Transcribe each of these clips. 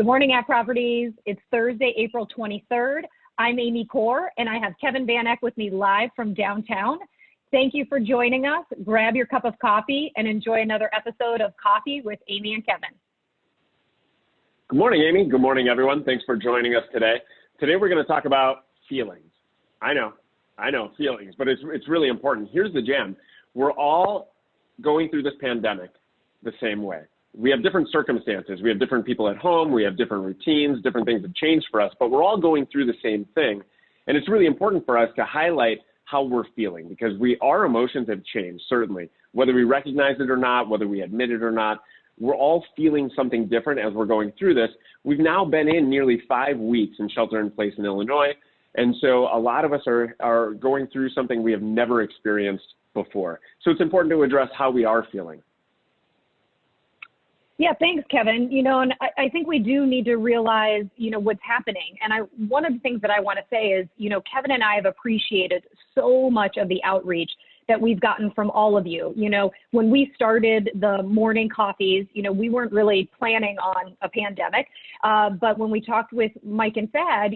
Good morning, App Properties. It's Thursday, April 23rd. I'm Amy Corr, and I have Kevin Van Eck with me live from downtown. Thank you for joining us. Grab your cup of coffee and enjoy another episode of Coffee with Amy and Kevin. Good morning, Amy. Good morning, everyone. Thanks for joining us today. Today, we're going to talk about feelings. I know, feelings, but it's really important. Here's the gem. We're all going through this pandemic the same way. We have different circumstances. We have different people at home. We have different routines, different things have changed for us, but we're all going through the same thing. And it's really important for us to highlight how we're feeling because our emotions have changed, certainly. Whether we recognize it or not, whether we admit it or not, we're all feeling something different as we're going through this. We've now been in nearly 5 weeks in shelter in place in Illinois. And so a lot of us are going through something we have never experienced before. So it's important to address how we are feeling. Yeah, thanks, Kevin. And I think we do need to realize, what's happening. And one of the things that I want to say is, Kevin and I have appreciated so much of the outreach that we've gotten from all of you. When we started the morning coffees, we weren't really planning on a pandemic. But when we talked with Mike and Thad,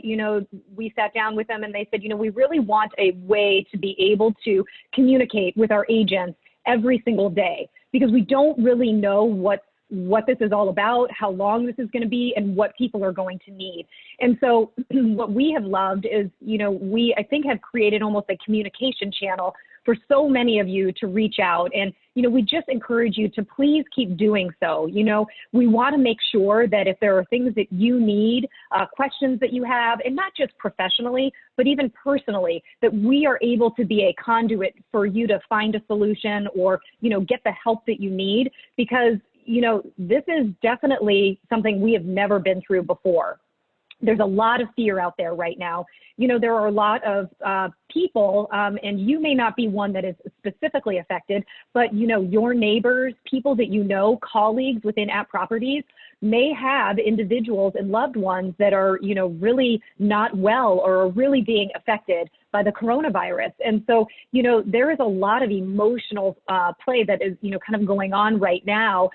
we sat down with them and they said, we really want a way to be able to communicate with our agents every single day because we don't really know what this is all about, how long this is going to be, and what people are going to need. And so what we have loved is, we, I think, have created almost a communication channel for so many of you to reach out. And, we just encourage you to please keep doing so. We want to make sure that if there are things that you need, questions that you have, and not just professionally, but even personally, that we are able to be a conduit for you to find a solution or, get the help that you need because this is definitely something we have never been through before. There's a lot of fear out there right now. There are a lot of people, and you may not be one that is specifically affected, but, your neighbors, people that colleagues within App Properties may have individuals and loved ones that are, really not well or are really being affected by the coronavirus. And so, there is a lot of emotional play that is, kind of going on right now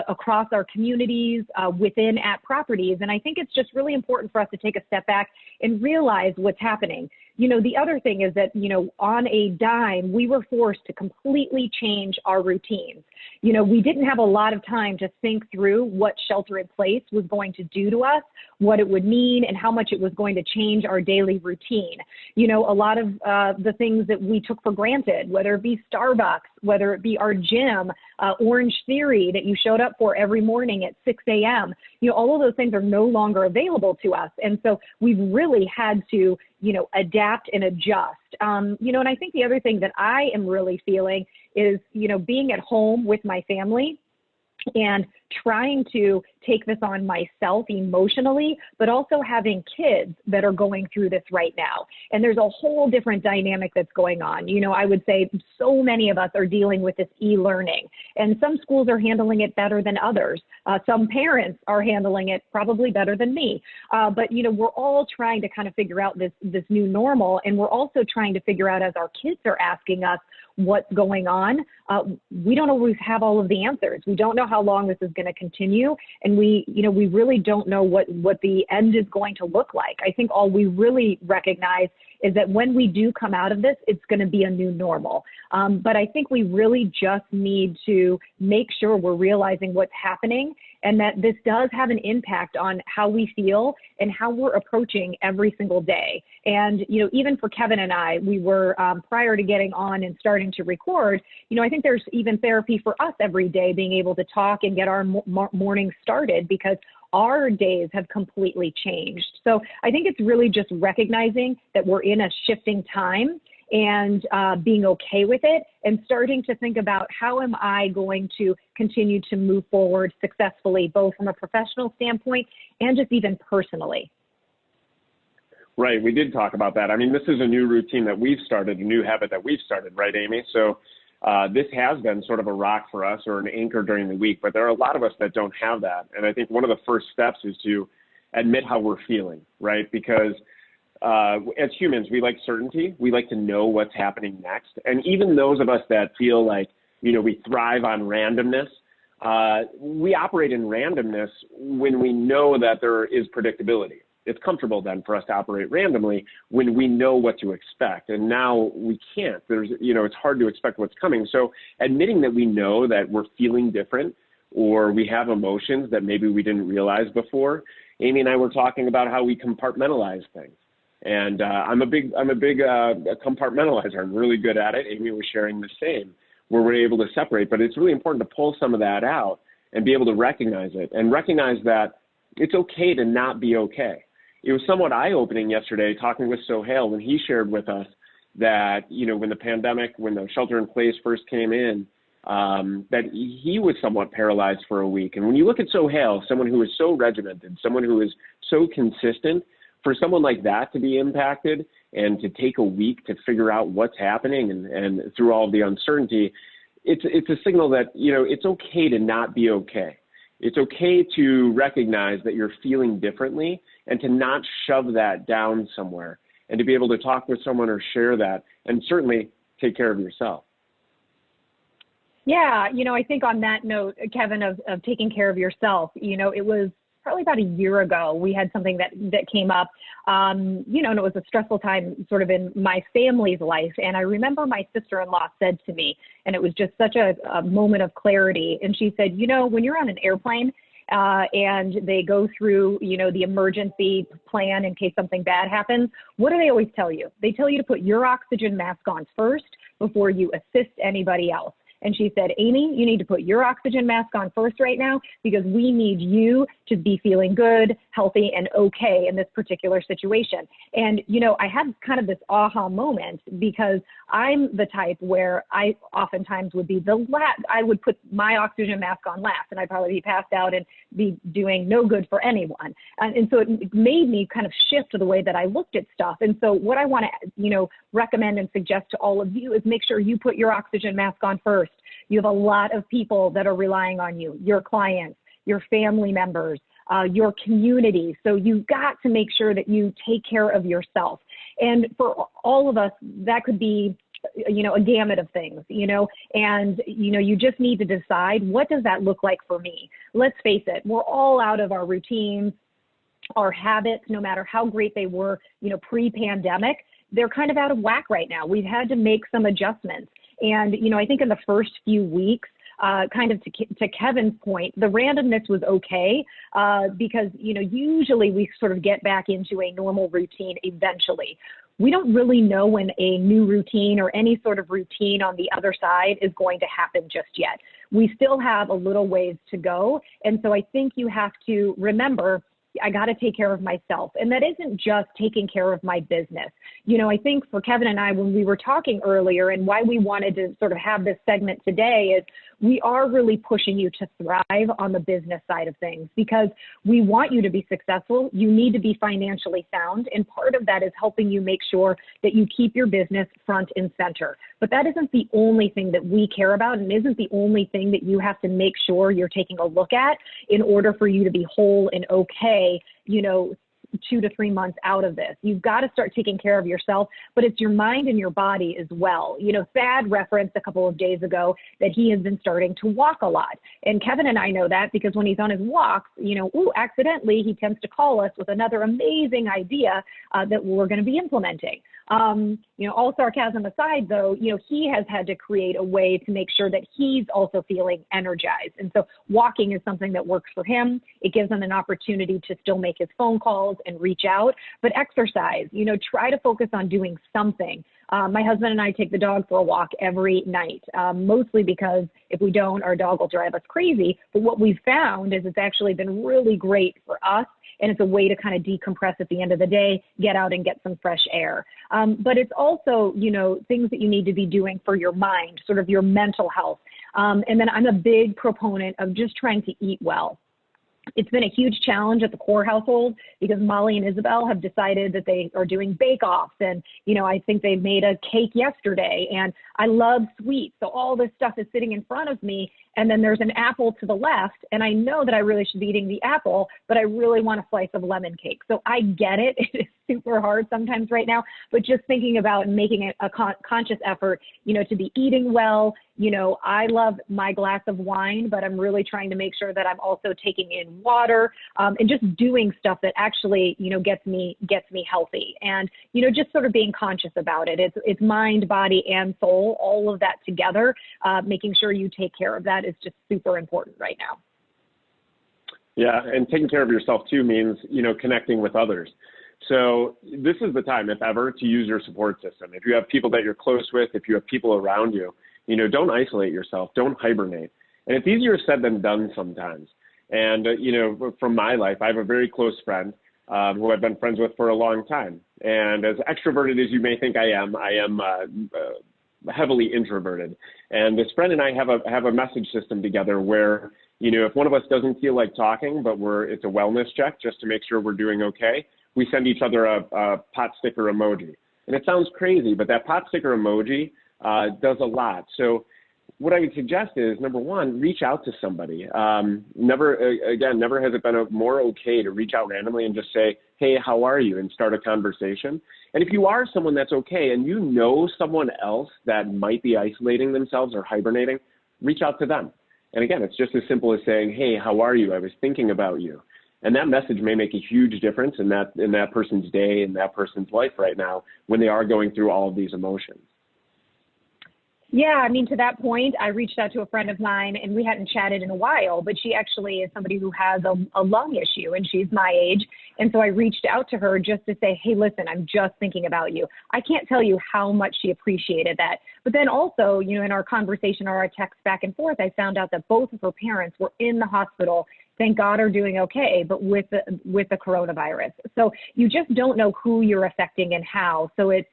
across our communities within App Properties. And I think it's just really important for us to take a step back and realize what's happening. The other thing is that, on a dime, we were forced to completely change our routines. We didn't have a lot of time to think through what shelter in place was going to do to us, what it would mean, and how much it was going to change our daily routine. A lot of the things that we took for granted, whether it be Starbucks, whether it be our gym, Orange Theory that you showed up for every morning at 6 a.m., all of those things are no longer available to us. And so we've really had to, adapt and adjust. And I think the other thing that I am really feeling is, being at home with my family and trying to take this on myself emotionally, but also having kids that are going through this right now. And there's a whole different dynamic that's going on. I would say so many of us are dealing with this e-learning, and some schools are handling it better than others. Some parents are handling it probably better than me. But, we're all trying to kind of figure out this new normal, and we're also trying to figure out as our kids are asking us what's going on. We don't always have all of the answers. We don't know how long this is going to continue. And we really don't know what the end is going to look like. I think all we really recognize is that when we do come out of this, it's going to be a new normal. But I think we really just need to make sure we're realizing what's happening and that this does have an impact on how we feel and how we're approaching every single day. And, even for Kevin and I, we were, prior to getting on and starting to record, I think there's even therapy for us every day, being able to talk and get our morning started because our days have completely changed. So I think it's really just recognizing that we're in a shifting time and being okay with it and starting to think about how am I going to continue to move forward successfully, both from a professional standpoint and just even personally. Right. We did talk about that. I mean, this is a new routine that we've started, a new habit that we've started, right, Amy? So this has been sort of a rock for us or an anchor during the week, but there are a lot of us that don't have that. And I think one of the first steps is to admit how we're feeling, right? Because as humans, we like certainty. We like to know what's happening next. And even those of us that feel like, we thrive on randomness, we operate in randomness when we know that there is predictability. It's comfortable then for us to operate randomly when we know what to expect. And now we can't. It's hard to expect what's coming. So admitting that we know that we're feeling different or we have emotions that maybe we didn't realize before. Amy and I were talking about how we compartmentalize things. And I'm a big compartmentalizer. I'm really good at it. Amy was sharing the same, where we're able to separate. But it's really important to pull some of that out and be able to recognize it and recognize that it's okay to not be okay. It was somewhat eye-opening yesterday talking with Sohail when he shared with us that, when the shelter-in-place first came in, that he was somewhat paralyzed for a week. And when you look at Sohail, someone who is so regimented, someone who is so consistent, for someone like that to be impacted and to take a week to figure out what's happening and through all of the uncertainty, it's a signal that, it's okay to not be okay. It's okay to recognize that you're feeling differently and to not shove that down somewhere and to be able to talk with someone or share that and certainly take care of yourself. Yeah, I think on that note, Kevin, of taking care of yourself, it was probably about a year ago, we had something that came up, and it was a stressful time sort of in my family's life. And I remember my sister-in-law said to me, and it was just such a moment of clarity. And she said, when you're on an airplane and they go through, the emergency plan in case something bad happens, what do they always tell you? They tell you to put your oxygen mask on first before you assist anybody else. And she said, Amy, you need to put your oxygen mask on first right now because we need you to be feeling good, healthy, and okay in this particular situation. And, I had kind of this aha moment because I'm the type where I oftentimes would be I would put my oxygen mask on last and I'd probably be passed out and be doing no good for anyone. And so it made me kind of shift to the way that I looked at stuff. And so what I want to, recommend and suggest to all of you is make sure you put your oxygen mask on first. You have a lot of people that are relying on you, your clients, your family members, your community. So you've got to make sure that you take care of yourself. And for all of us, that could be, a gamut of things, and, you just need to decide, what does that look like for me? Let's face it, we're all out of our routines, our habits, no matter how great they were, pre-pandemic. They're kind of out of whack right now. We've had to make some adjustments. And, I think in the first few weeks, kind of to Kevin's point, the randomness was okay because, usually we sort of get back into a normal routine eventually. We don't really know when a new routine or any sort of routine on the other side is going to happen just yet. We still have a little ways to go. And so I think you have to remember, I got to take care of myself. And that isn't just taking care of my business. I think for Kevin and I, when we were talking earlier and why we wanted to sort of have this segment today is we are really pushing you to thrive on the business side of things because we want you to be successful. You need to be financially sound. And part of that is helping you make sure that you keep your business front and center. But that isn't the only thing that we care about and isn't the only thing that you have to make sure you're taking a look at in order for you to be whole and okay, 2 to 3 months out of this. You've got to start taking care of yourself, but it's your mind and your body as well. Thad referenced a couple of days ago that he has been starting to walk a lot. And Kevin and I know that because when he's on his walks, accidentally, he tends to call us with another amazing idea that we're going to be implementing. All sarcasm aside, though, he has had to create a way to make sure that he's also feeling energized. And so walking is something that works for him. It gives him an opportunity to still make his phone calls and reach out. But exercise, try to focus on doing something. My husband and I take the dog for a walk every night, mostly because if we don't, our dog will drive us crazy. But what we've found is it's actually been really great for us. And it's a way to kind of decompress at the end of the day, get out and get some fresh air. But it's also, things that you need to be doing for your mind, sort of your mental health. And then I'm a big proponent of just trying to eat well. It's been a huge challenge at the Corr household because Molly and Isabel have decided that they are doing bake-offs. And, I think they made a cake yesterday and I love sweets. So all this stuff is sitting in front of me. And then there's an apple to the left. And I know that I really should be eating the apple, but I really want a slice of lemon cake. So I get it. It is super hard sometimes right now, but just thinking about making a conscious effort, to be eating well. I love my glass of wine, but I'm really trying to make sure that I'm also taking in water, and just doing stuff that actually, gets me healthy, and, just sort of being conscious about it. It's mind, body, and soul, all of that together. Making sure you take care of that is just super important right now. Yeah, and taking care of yourself too means, connecting with others. So this is the time, if ever, to use your support system. If you have people that you're close with, if you have people around you, don't isolate yourself, don't hibernate. And it's easier said than done sometimes. And, from my life, I have a very close friend who I've been friends with for a long time. And as extroverted as you may think I am heavily introverted. And this friend and I have a message system together where, if one of us doesn't feel like talking, but it's a wellness check just to make sure we're doing okay, we send each other a pot sticker emoji. And it sounds crazy, but that pot sticker emoji does a lot. So what I would suggest is, number one, reach out to somebody. Never has it been more okay to reach out randomly and just say, hey, how are you? And start a conversation. And if you are someone that's okay and you know someone else that might be isolating themselves or hibernating, reach out to them. And again, it's just as simple as saying, hey, how are you? I was thinking about you. And that message may make a huge difference in that person's day, in that person's life right now, when they are going through all of these emotions. Yeah, to that point, I reached out to a friend of mine, and we hadn't chatted in a while, but she actually is somebody who has a lung issue, and she's my age. And so I reached out to her just to say, hey, listen, I'm just thinking about you. I can't tell you how much she appreciated that. But then also, in our conversation or our text back and forth, I found out that both of her parents were in the hospital, thank God, are doing okay, but with the coronavirus. So you just don't know who you're affecting and how. So it's,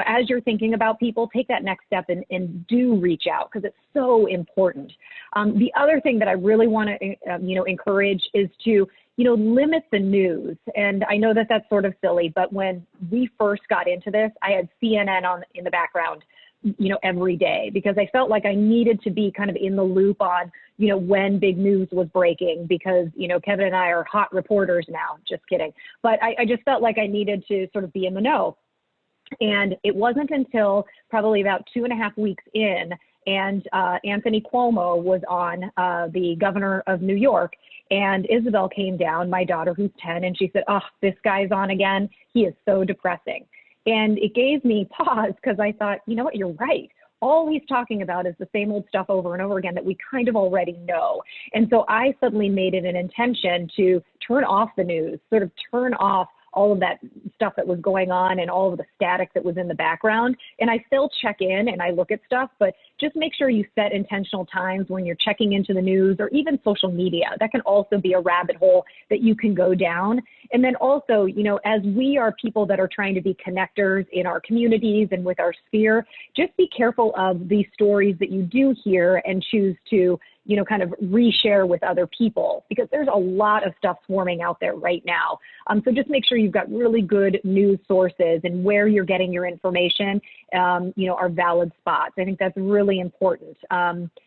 as you're thinking about people, take that next step and do reach out, because it's so important. The other thing that I really want to, encourage is to, limit the news. And I know that that's sort of silly, but when we first got into this, I had CNN in the background, every day, because I felt like I needed to be kind of in the loop on, when big news was breaking, because, Kevin and I are hot reporters now, just kidding. But I just felt like I needed to sort of be in the know. And it wasn't until probably about 2.5 weeks in, and Anthony Cuomo was on, the governor of New York, and Isabel came down, my daughter who's 10, and she said, oh, this guy's on again. He is so depressing. And it gave me pause, because I thought, you know what, you're right. All he's talking about is the same old stuff over and over again that we kind of already know. And so I suddenly made it an intention to turn off the news, sort of turn off all of that stuff that was going on and all of the static that was in the background. And I still check in and I look at stuff, but just make sure you set intentional times when you're checking into the news or even social media. That can also be a rabbit hole that you can go down. And then also, as we are people that are trying to be connectors in our communities and with our sphere, just be careful of the stories that you do hear and choose to kind of reshare with other people, because there's a lot of stuff swarming out there right now. So just make sure you've got really good news sources and where you're getting your information, are valid spots. I think that's really important,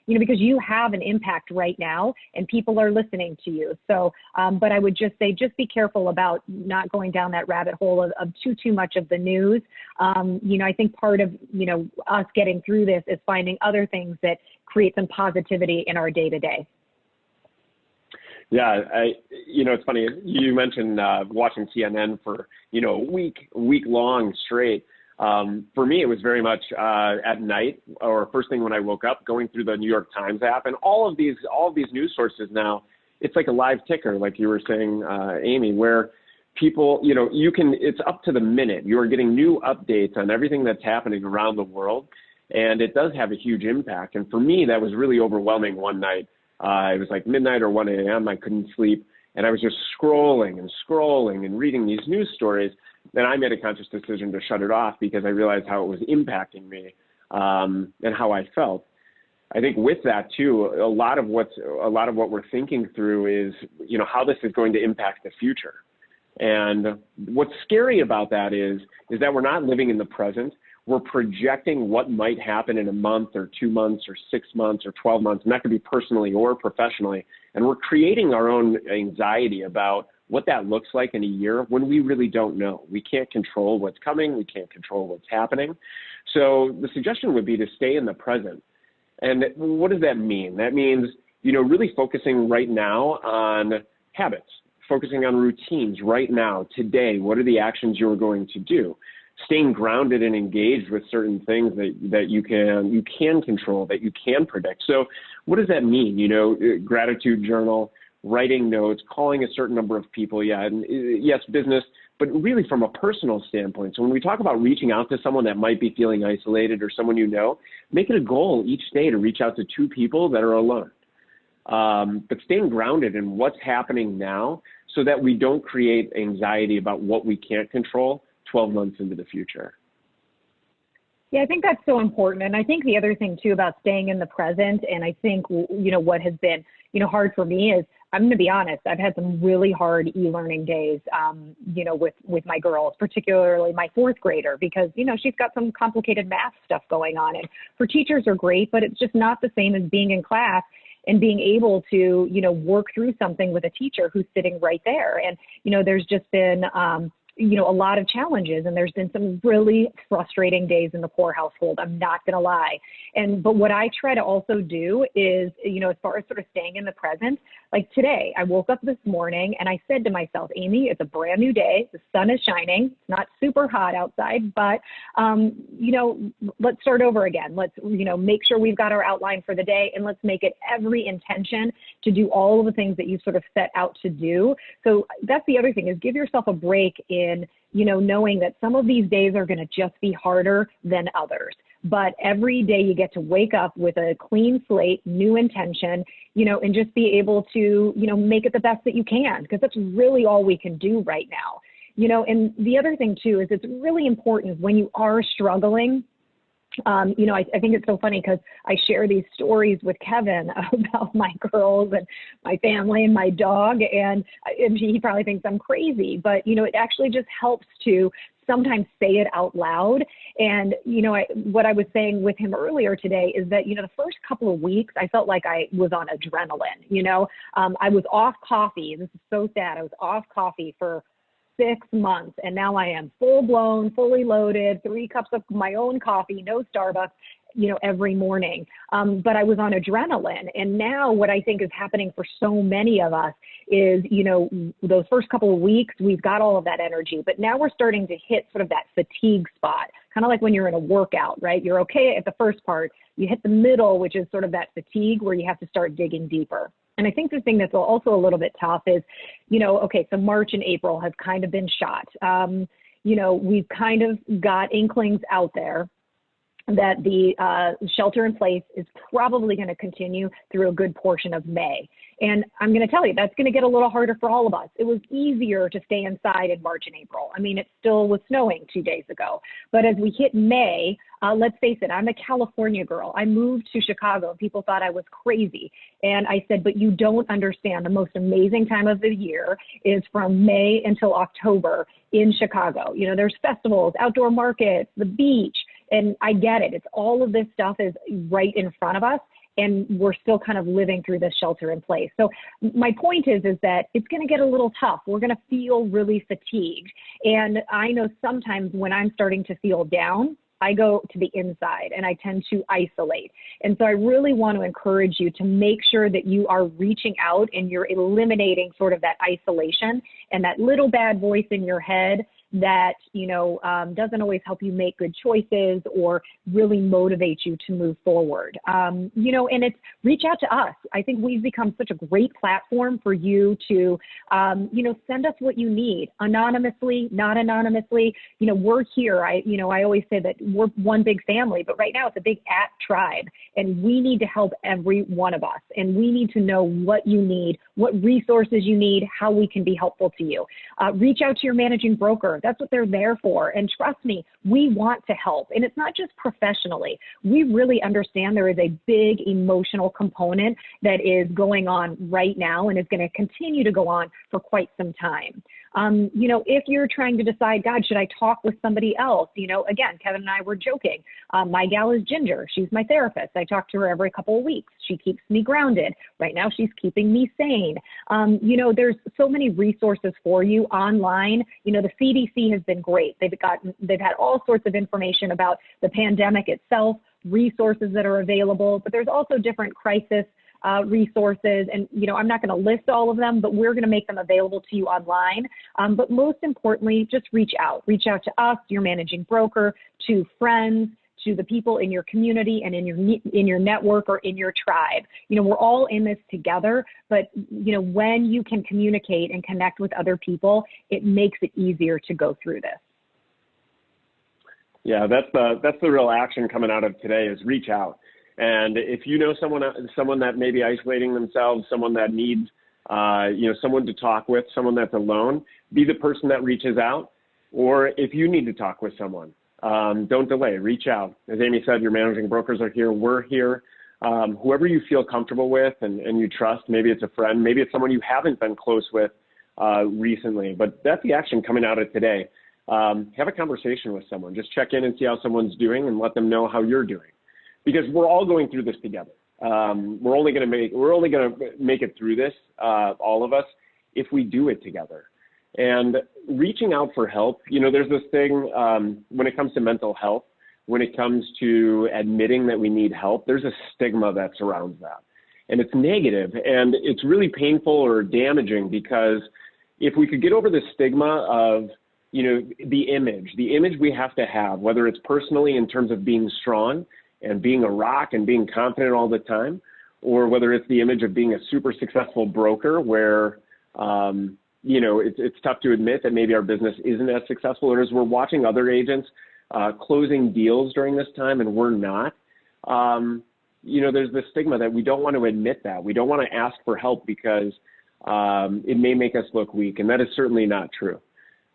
because you have an impact right now and people are listening to you. So, but I would just say, just be careful about not going down that rabbit hole of too much of the news. I think part of, us getting through this is finding other things that create some positivity in our day-to-day. Yeah, it's funny. You mentioned watching CNN for, a week long straight. For me, it was very much at night or first thing when I woke up, going through the New York Times app, and all of these news sources now, it's like a live ticker, like you were saying, Amy, where people, it's up to the minute. You are getting new updates on everything that's happening around the world. And it does have a huge impact. And for me, that was really overwhelming one night. It was like midnight or 1 a.m. I couldn't sleep. And I was just scrolling and reading these news stories. And I made a conscious decision to shut it off, because I realized how it was impacting me and how I felt. I think with that too, a lot of what we're thinking through is, how this is going to impact the future. And what's scary about that is that we're not living in the present. We're projecting what might happen in a month or 2 months or 6 months or 12 months, and that could be personally or professionally. And we're creating our own anxiety about what that looks like in a year when we really don't know. We can't control what's coming. We can't control what's happening. So the suggestion would be to stay in the present. And what does that mean? That means, really focusing right now on habits, focusing on routines right now, today. What are the actions you're going to do? Staying grounded and engaged with certain things that you can control, that you can predict. So what does that mean? Gratitude journal, writing notes, calling a certain number of people. Yeah, and yes, business, but really from a personal standpoint. So when we talk about reaching out to someone that might be feeling isolated or someone make it a goal each day to reach out to 2 people that are alone. But staying grounded in what's happening now so that we don't create anxiety about what we can't control 12 months into the future. Yeah, I think that's so important. And I think the other thing too about staying in the present, and I think, what has been, hard for me is, I'm going to be honest, I've had some really hard e-learning days, with my girls, particularly my 4th grader, because, she's got some complicated math stuff going on. And her teachers are great, but it's just not the same as being in class and being able to, work through something with a teacher who's sitting right there. And, there's just been, a lot of challenges, and there's been some really frustrating days in the Corr household. I'm not going to lie. But what I try to also do is, as far as sort of staying in the present, like today, I woke up this morning and I said to myself, Amy, it's a brand new day. The sun is shining. It's not super hot outside, but, let's start over again. Let's, make sure we've got our outline for the day, and let's make it every intention to do all of the things that you sort of set out to do. So that's the other thing, is give yourself a break in, knowing that some of these days are going to just be harder than others. But every day you get to wake up with a clean slate, new intention, and just be able to, make it the best that you can, because that's really all we can do right now. And the other thing too is it's really important when you are struggling. I think it's so funny because I share these stories with Kevin about my girls and my family and my dog, and he probably thinks I'm crazy, but, it actually just helps to sometimes say it out loud. And, what I was saying with him earlier today is that, the first couple of weeks, I felt like I was on adrenaline, I was off coffee. This is so sad. I was off coffee for 6 months, and now I am full blown, fully loaded, 3 cups of my own coffee, no Starbucks, every morning. But I was on adrenaline. And now what I think is happening for so many of us is, those first couple of weeks, we've got all of that energy, but now we're starting to hit sort of that fatigue spot, kind of like when you're in a workout, right? You're okay at the first part, you hit the middle, which is sort of that fatigue where you have to start digging deeper. And I think the thing that's also a little bit tough is, okay, so March and April have kind of been shot. We've kind of got inklings out there that the shelter in place is probably going to continue through a good portion of May. And I'm going to tell you, that's going to get a little harder for all of us. It was easier to stay inside in March and April. I mean, it still was snowing 2 days ago. But as we hit May, let's face it, I'm a California girl. I moved to Chicago, and people thought I was crazy. And I said, but you don't understand. The most amazing time of the year is from May until October in Chicago. There's festivals, outdoor markets, the beach. And I get it. It's all of this stuff is right in front of us, and we're still kind of living through this shelter in place. So my point is that it's going to get a little tough. We're going to feel really fatigued. And I know sometimes when I'm starting to feel down, I go to the inside and I tend to isolate. And so I really want to encourage you to make sure that you are reaching out and you're eliminating sort of that isolation and that little bad voice in your head that, doesn't always help you make good choices or really motivate you to move forward. And it's reach out to us. I think we've become such a great platform for you to, send us what you need anonymously, not anonymously. We're here. I always say that we're one big family, but right now it's a big tribe, and we need to help every one of us. And we need to know what you need, what resources you need, how we can be helpful to you. Reach out to your managing broker. That's what they're there for. And trust me, we want to help. And it's not just professionally. We really understand there is a big emotional component that is going on right now and is going to continue to go on for quite some time. If you're trying to decide, God, should I talk with somebody else? Again, Kevin and I were joking. My gal is Ginger. She's my therapist. I talk to her every couple of weeks. She keeps me grounded. Right now, she's keeping me sane. There's so many resources for you online. The CDC has been great. They've had all sorts of information about the pandemic itself, resources that are available, but there's also different crisis resources. And, I'm not going to list all of them, but we're going to make them available to you online. But most importantly, just reach out to us, your managing broker, to friends, to the people in your community and in your network or in your tribe. We're all in this together, but, when you can communicate and connect with other people, it makes it easier to go through this. Yeah, that's the real action coming out of today is reach out. And if you know someone that may be isolating themselves, someone that needs, someone to talk with, someone that's alone, be the person that reaches out. Or if you need to talk with someone, don't delay, reach out. As Amy said, your managing brokers are here, we're here. Whoever you feel comfortable with and you trust, maybe it's a friend, maybe it's someone you haven't been close with recently, but that's the action coming out of today. Have a conversation with someone, just check in and see how someone's doing and let them know how you're doing. Because we're all going through this together. We're only going to make it through this, all of us, if we do it together. And reaching out for help, there's this thing when it comes to mental health, when it comes to admitting that we need help, there's a stigma that surrounds that. And it's negative, and it's really painful or damaging because if we could get over the stigma of, the image we have to have, whether it's personally in terms of being strong and being a rock and being confident all the time, or whether it's the image of being a super successful broker where, it's tough to admit that maybe our business isn't as successful, or as we're watching other agents closing deals during this time and we're not. There's this stigma that we don't want to admit that. We don't want to ask for help because it may make us look weak, and that is certainly not true.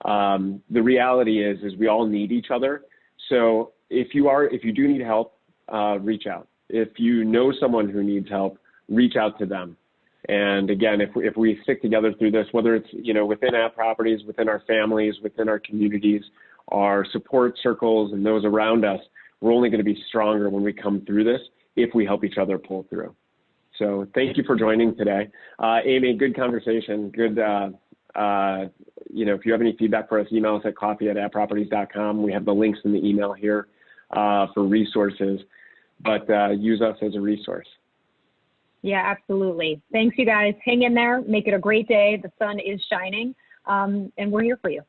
The reality is we all need each other. So if you do need help, reach out. If you know someone who needs help, reach out to them. And again, if we stick together through this, whether it's, within App Properties, within our families, within our communities, our support circles and those around us, we're only going to be stronger when we come through this if we help each other pull through. So thank you for joining today. Amy, good conversation. Good, if you have any feedback for us, email us at coffee@appproperties.com. We have the links in the email here for resources, but use us as a resource. Yeah, absolutely. Thanks, you guys. Hang in there. Make it a great day. The sun is shining, and we're here for you.